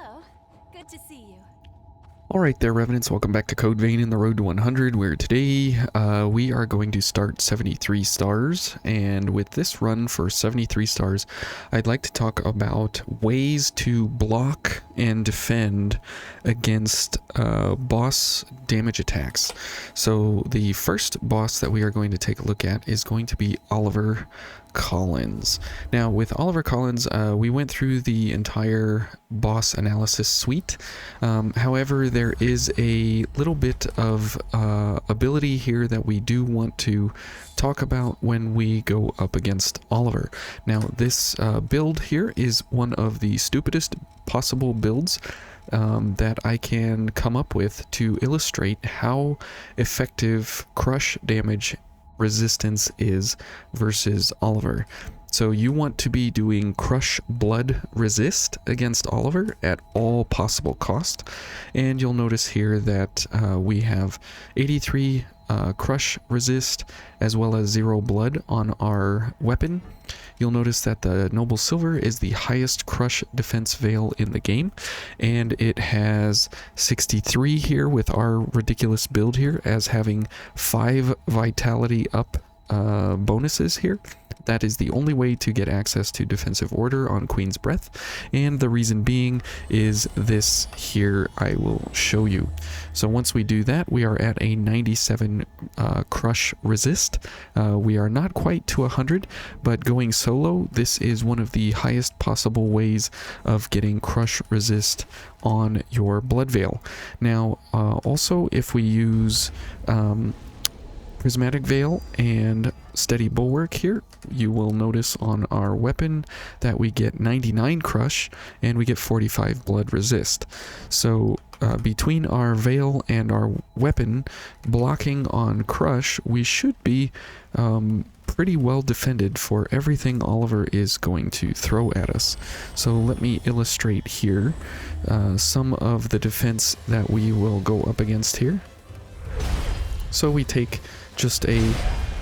Hello. Good to see you. Alright there, Revenants, welcome back to Code Vein in the Road to 100, where today we are going to start 73 stars, and with this run for 73 stars, I'd like to talk about ways to block and defend against boss damage attacks. So the first boss that we are going to take a look at is going to be Oliver Collins. Now with Oliver Collins, we went through the entire boss analysis suite. However, there is a little bit of ability here that we do want to talk about when we go up against Oliver. Now this build here is one of the stupidest possible builds that I can come up with to illustrate how effective crush damage resistance is versus Oliver. So you want to be doing crush blood resist against Oliver at all possible cost, and you'll notice here that we have 83 crush resist as well as 0 blood on our weapon. You'll notice that the Noble Silver is the highest crush defense veil in the game, and it has 63 here with our ridiculous build here as having 5 vitality up bonuses here. That is the only way to get access to defensive order on Queen's Breath, and the reason being is this here I will show you. So once we do that, we are at a 97 crush resist. We are not quite to 100, but going solo, this is one of the highest possible ways of getting crush resist on your blood veil. Now also, if we use Prismatic Veil and Steady Bulwark here, you will notice on our weapon that we get 99 crush and we get 45 blood resist. So between our veil and our weapon blocking on crush, we should be pretty well defended for everything Oliver is going to throw at us. So let me illustrate here some of the defense that we will go up against here. So we take just a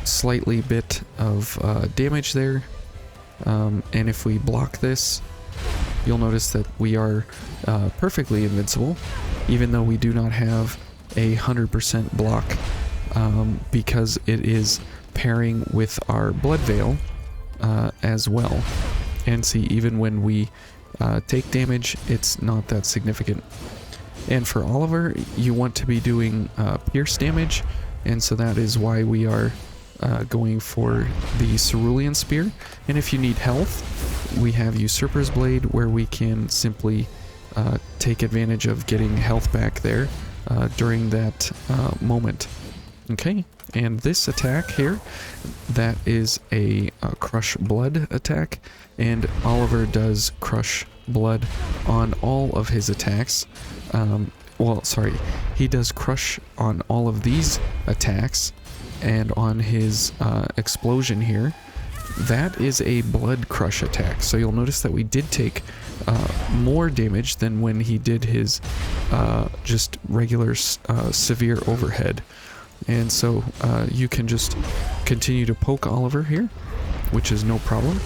slightly bit of damage there, and if we block this, you'll notice that we are perfectly invincible, even though we do not have a 100% block, because it is pairing with our blood veil as well. And see, even when we take damage, it's not that significant. And for Oliver, you want to be doing pierce damage, and so that is why we are going for the Cerulean Spear. And if you need health, we have Usurper's Blade, where we can simply take advantage of getting health back there during that moment. Okay, and this attack here, that is a Crush Blood attack, and Oliver does Crush Blood on all of his attacks. Well, sorry, he does crush on all of these attacks, and on his explosion here, that is a blood crush attack. So you'll notice that we did take more damage than when he did his just regular severe overhead. And so you can just continue to poke Oliver here, which is no problem,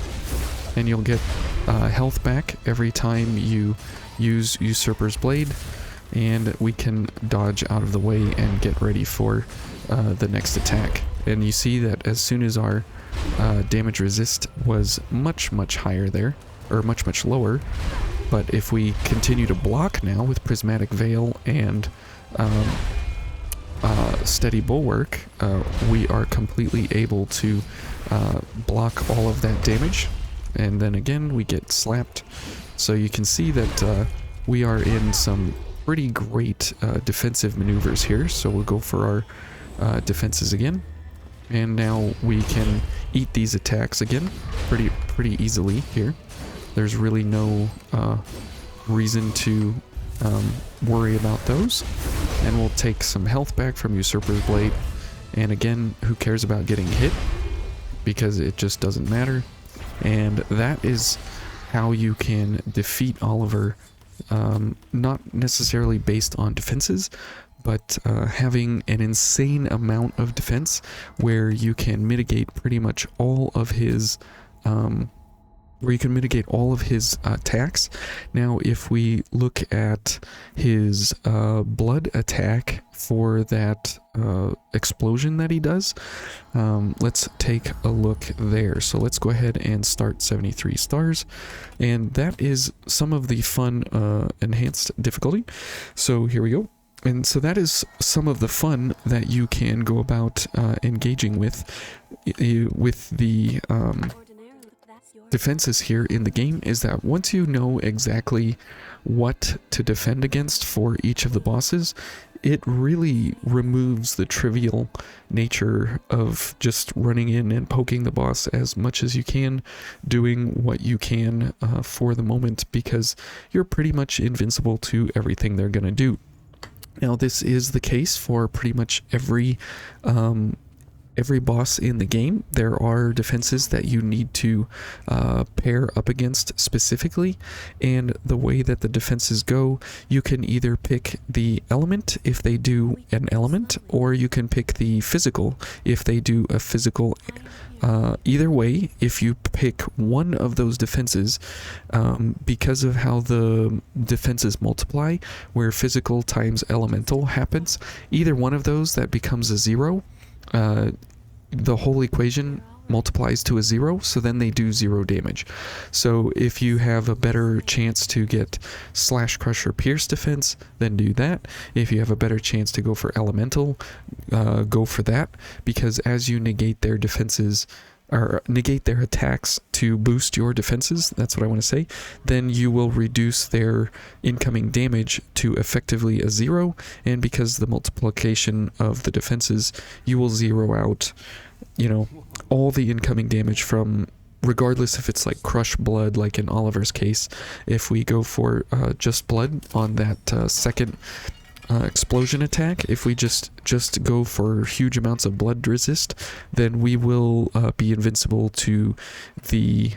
and you'll get health back every time you use Usurper's Blade, and we can dodge out of the way and get ready for the next attack. And you see that as soon as our damage resist was much higher there, or much lower, but if we continue to block now with Prismatic Veil and Steady Bulwark, we are completely able to block all of that damage, and then again we get slapped. So you can see that we are in some pretty great defensive maneuvers here. So we'll go for our defenses again, and now we can eat these attacks again pretty easily here. There's really no reason to worry about those, and we'll take some health back from Usurper's Blade, and again, who cares about getting hit, because it just doesn't matter. And that is how you can defeat Oliver, not necessarily based on defenses, but having an insane amount of defense where you can mitigate pretty much all of his where you can mitigate all of his attacks. Now, if we look at his blood attack for that explosion that he does, let's take a look there. So let's go ahead and start 73 stars, and that is some of the fun enhanced difficulty. So here we go. And so that is some of the fun that you can go about engaging with the defenses here in the game, is that once you know exactly what to defend against for each of the bosses, it really removes the trivial nature of just running in and poking the boss as much as you can, doing what you can for the moment, because you're pretty much invincible to everything they're gonna do. Now, this is the case for pretty much every boss in the game. There are defenses that you need to pair up against specifically, and the way that the defenses go, you can either pick the element if they do an element, or you can pick the physical if they do a physical. Either way, if you pick one of those defenses, because of how the defenses multiply, where physical times elemental happens, either one of those that becomes a 0, the whole equation multiplies to a 0, so then they do 0 damage. So if you have a better chance to get Slash, Crush, or Pierce defense, then do that. If you have a better chance to go for elemental, go for that, because as you negate their defenses, or negate their attacks to boost your defenses, that's what I want to say, then you will reduce their incoming damage to effectively a 0, and because the multiplication of the defenses, you will zero out, you know, all the incoming damage from, regardless if it's like Crush Blood, like in Oliver's case. If we go for just blood on that second explosion attack, if we just go for huge amounts of blood resist, then we will be invincible to the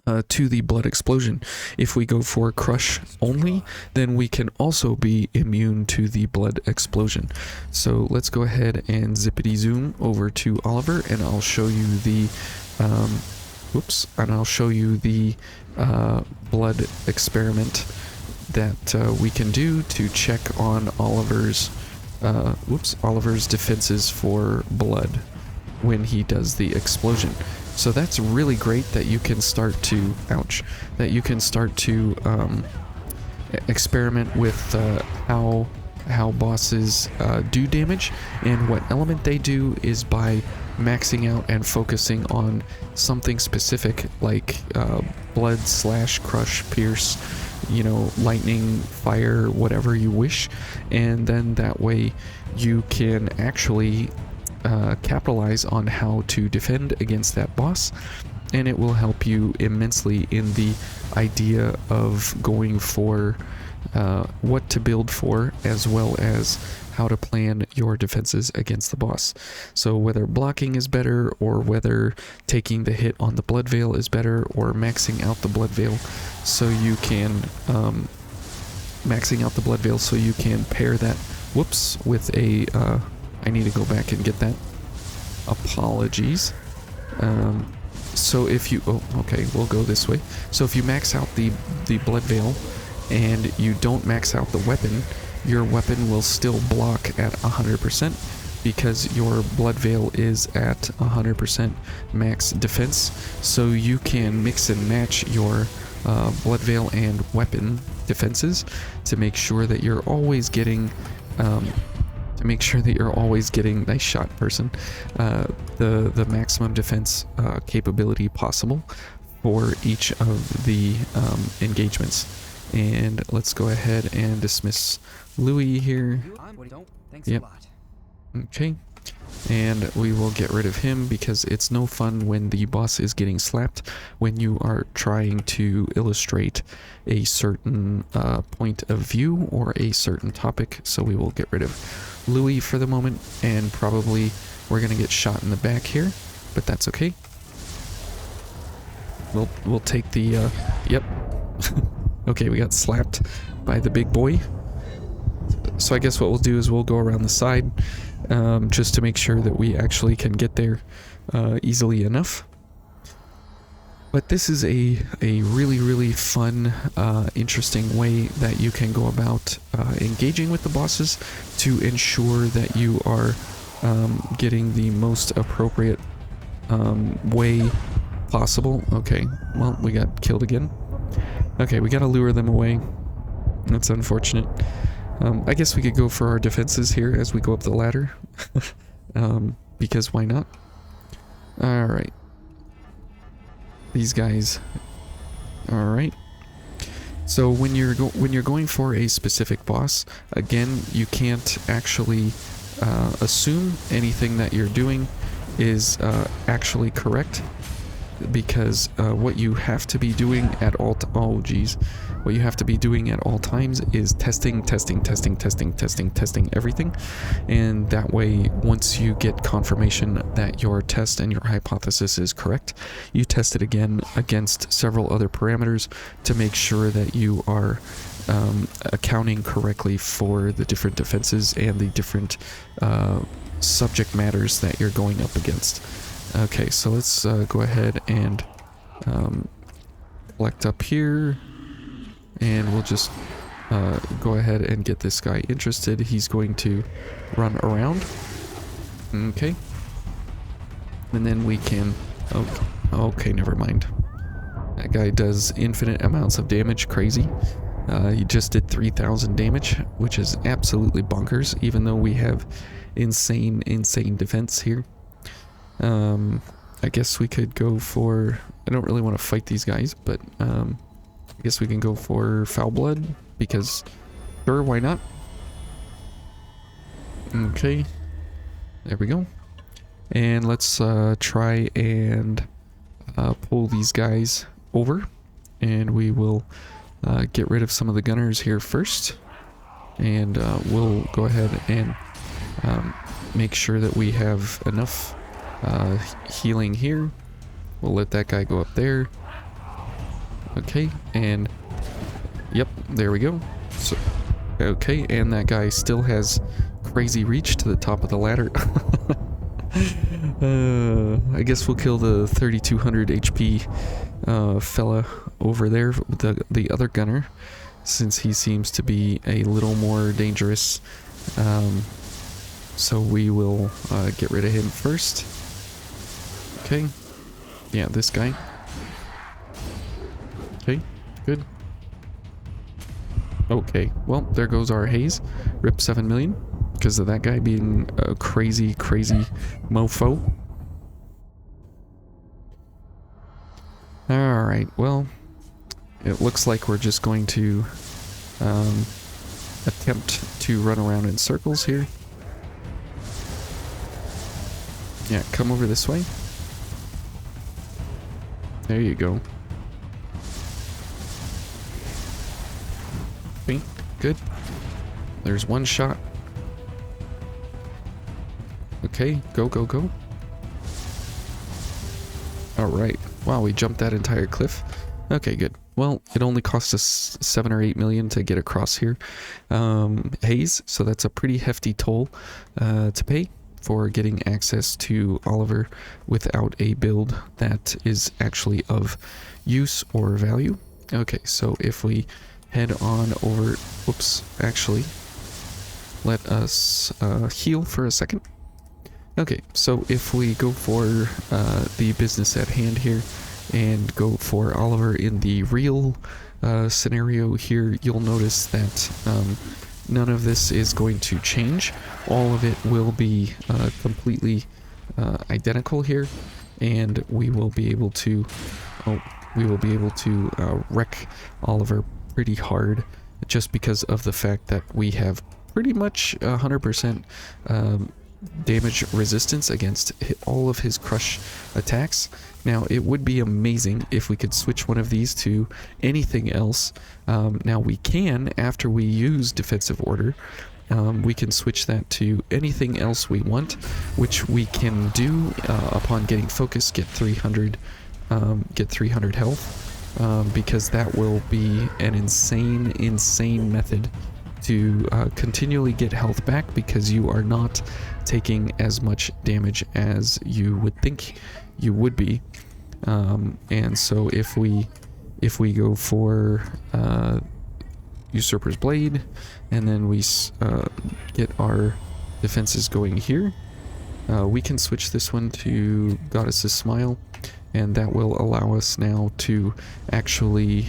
blood explosion. If we go for Crush only, then we can also be immune to the blood explosion. So let's go ahead and zippity zoom over to Oliver, and I'll show you the blood experiment that we can do to check on Oliver's defenses for blood when he does the explosion. So that's really great that you can start to experiment with how bosses do damage, and what element they do is by maxing out and focusing on something specific, like blood, slash, crush, pierce, you know, lightning, fire, whatever you wish, and then that way you can actually capitalize on how to defend against that boss, and it will help you immensely in the idea of going for what to build for, as well as how to plan your defenses against the boss. So whether blocking is better, or whether taking the hit on the blood veil is better, or maxing out the blood veil so you can pair that with a I need to go back and get that. Apologies. So if you okay, we'll go this way. So if you max out the blood veil and you don't max out the weapon, your weapon will still block at 100%, because your blood veil is at 100% max defense. So you can mix and match your blood veil and weapon defenses to make sure that you're always getting nice shot, person, the maximum defense capability possible for each of the engagements. And let's go ahead and dismiss Louis here. Yep. Okay. And we will get rid of him, because it's no fun when the boss is getting slapped when you are trying to illustrate a certain point of view or a certain topic. So we will get rid of Louis for the moment, and probably we're gonna get shot in the back here, but that's okay. We'll take the yep. Okay, we got slapped by the big boy. So I guess what we'll do is we'll go around the side, just to make sure that we actually can get there easily enough. But this is a really fun, interesting way that you can go about engaging with the bosses to ensure that you are getting the most appropriate way possible. Okay, well, we got killed again. Okay, we gotta lure them away. That's unfortunate. I guess we could go for our defenses here as we go up the ladder. Because why not? Alright. These guys. Alright. So when you're going for a specific boss, again, you can't actually assume anything that you're doing is actually correct, because what you have to be doing at all what you have to be doing at all times is testing everything, and that way, once you get confirmation that your test and your hypothesis is correct, you test it again against several other parameters to make sure that you are accounting correctly for the different defenses and the different subject matters that you're going up against. Okay, so let's go ahead and collect up here, and we'll just go ahead and get this guy interested. He's going to run around. Okay. And then we can... Okay, never mind. That guy does infinite amounts of damage. Crazy. He just did 3,000 damage, which is absolutely bonkers, even though we have insane defense here. I guess we could go for... I don't really want to fight these guys, but I guess we can go for Foul Blood, because sure, why not? Okay, there we go. And let's try and pull these guys over, and we will get rid of some of the gunners here first, and we'll go ahead and make sure that we have enough healing here. We'll let that guy go up there. Okay, and yep, there we go. So, okay, and that guy still has crazy reach to the top of the ladder. I guess we'll kill the 3200 HP fella over there, the other gunner, since he seems to be a little more dangerous. So we will get rid of him first. Okay. Yeah, this guy. Okay, good. Okay, well, there goes our haze. Rip 7 million because of that guy being a crazy mofo. Alright, well, it looks like we're just going to attempt to run around in circles here. Yeah, come over this way. There you go. Okay, good. There's one shot. Okay, go. Alright. Wow, we jumped that entire cliff. Okay, good. Well, it only cost us 7 or 8 million to get across here. Haze, so that's a pretty hefty toll to pay for getting access to Oliver without a build that is actually of use or value. Okay, so if we head on over... Whoops, actually, let us heal for a second. Okay, so if we go for the business at hand here and go for Oliver in the real scenario here, you'll notice that none of this is going to change. All of it will be completely identical here, and we will be able to wreck Oliver pretty hard, just because of the fact that we have pretty much 100% damage resistance against all of his crush attacks. Now, it would be amazing if we could switch one of these to anything else. Now we can, after we use defensive order, we can switch that to anything else we want, which we can do upon getting focus, get 300 health, because that will be an insane method to continually get health back, because you are not taking as much damage as you would think you would be. And so if we go for Usurper's Blade, and then we get our defenses going here, we can switch this one to Goddess's Smile, and that will allow us now to actually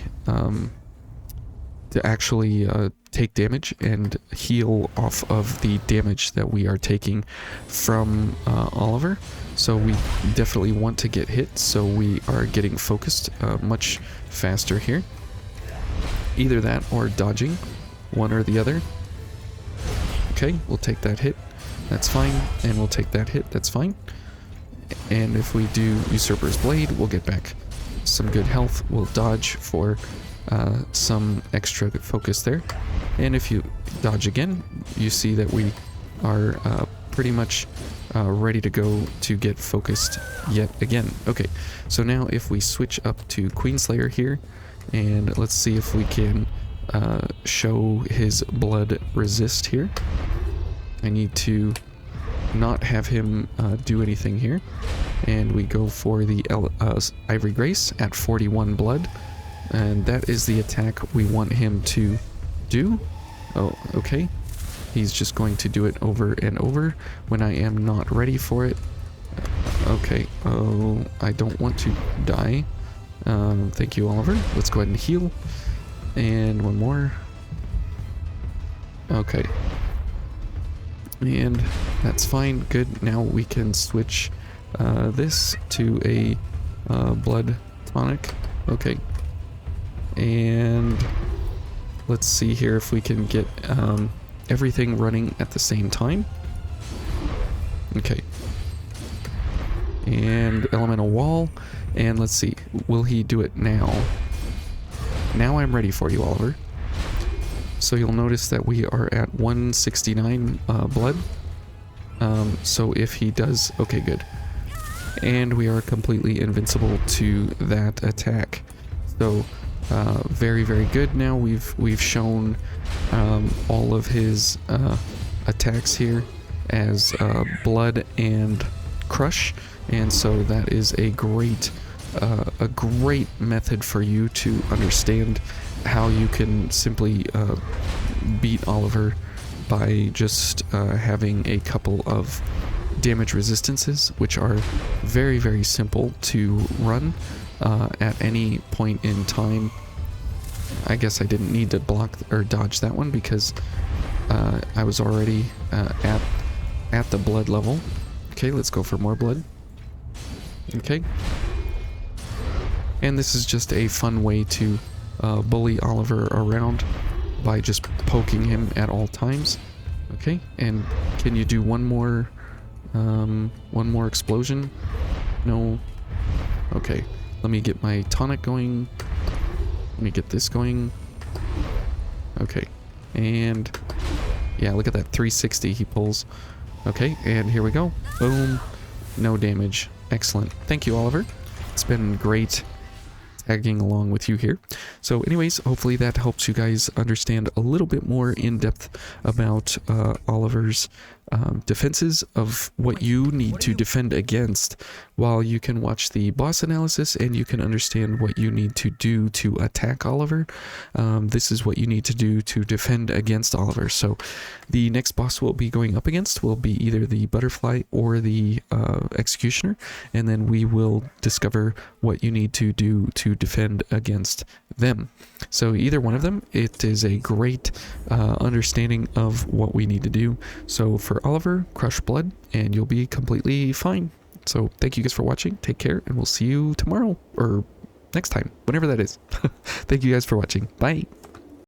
take damage and heal off of the damage that we are taking from Oliver. So we definitely want to get hit, so we are getting focused much faster here. Either that or dodging, one or the other. Okay, we'll take that hit, that's fine, and we'll take that hit, that's fine. And if we do Usurper's Blade, we'll get back some good health, we'll dodge for some extra focus there. And if you dodge again, you see that we are pretty much ready to go to get focused yet again. Okay, so now if we switch up to Queenslayer here, and let's see if we can show his blood resist here. I need to not have him do anything here, and we go for the Ivory Grace at 41 blood, and that is the attack we want him to do. Oh, okay. He's just going to do it over and over when I am not ready for it. Okay. Oh, I don't want to die. Thank you, Oliver. Let's go ahead and heal. And one more. Okay. And that's fine. Good. Now we can switch this to a blood tonic. Okay. And let's see here if we can get everything running at the same time. Okay. And Elemental Wall. And let's see, will he do it now? Now I'm ready for you, Oliver. So you'll notice that we are at 169 blood. So if he does, okay, good. And we are completely invincible to that attack. So very, very good. Now we've shown all of his attacks here as blood and crush, and so that is a great method for you to understand how you can simply beat Oliver by just having a couple of damage resistances, which are very, very simple to run at any point in time. I guess I didn't need to block or dodge that one because I was already at the blood level. Okay, let's go for more blood. Okay. And this is just a fun way to bully Oliver around by just poking him at all times. Okay, and can you do one more explosion? No. Okay, let me get my tonic going. Let me get this going. Okay, and yeah, look at that 360 he pulls. Okay, and here we go. Boom. No damage. Excellent. Thank you, Oliver. It's been great tagging along with you here. So anyways, hopefully that helps you guys understand a little bit more in depth about Oliver's defenses of what you need to defend against, while you can watch the boss analysis and you can understand what you need to do to attack Oliver. This is what you need to do to defend against Oliver. So the next boss we'll be going up against will be either the Butterfly or the Executioner, and then we will discover what you need to do to defend against them. So either one of them, it is a great understanding of what we need to do. So for Oliver, crush blood and you'll be completely fine. So thank you guys for watching. Take care, and we'll see you tomorrow or next time, whenever that is. Thank you guys for watching. Bye.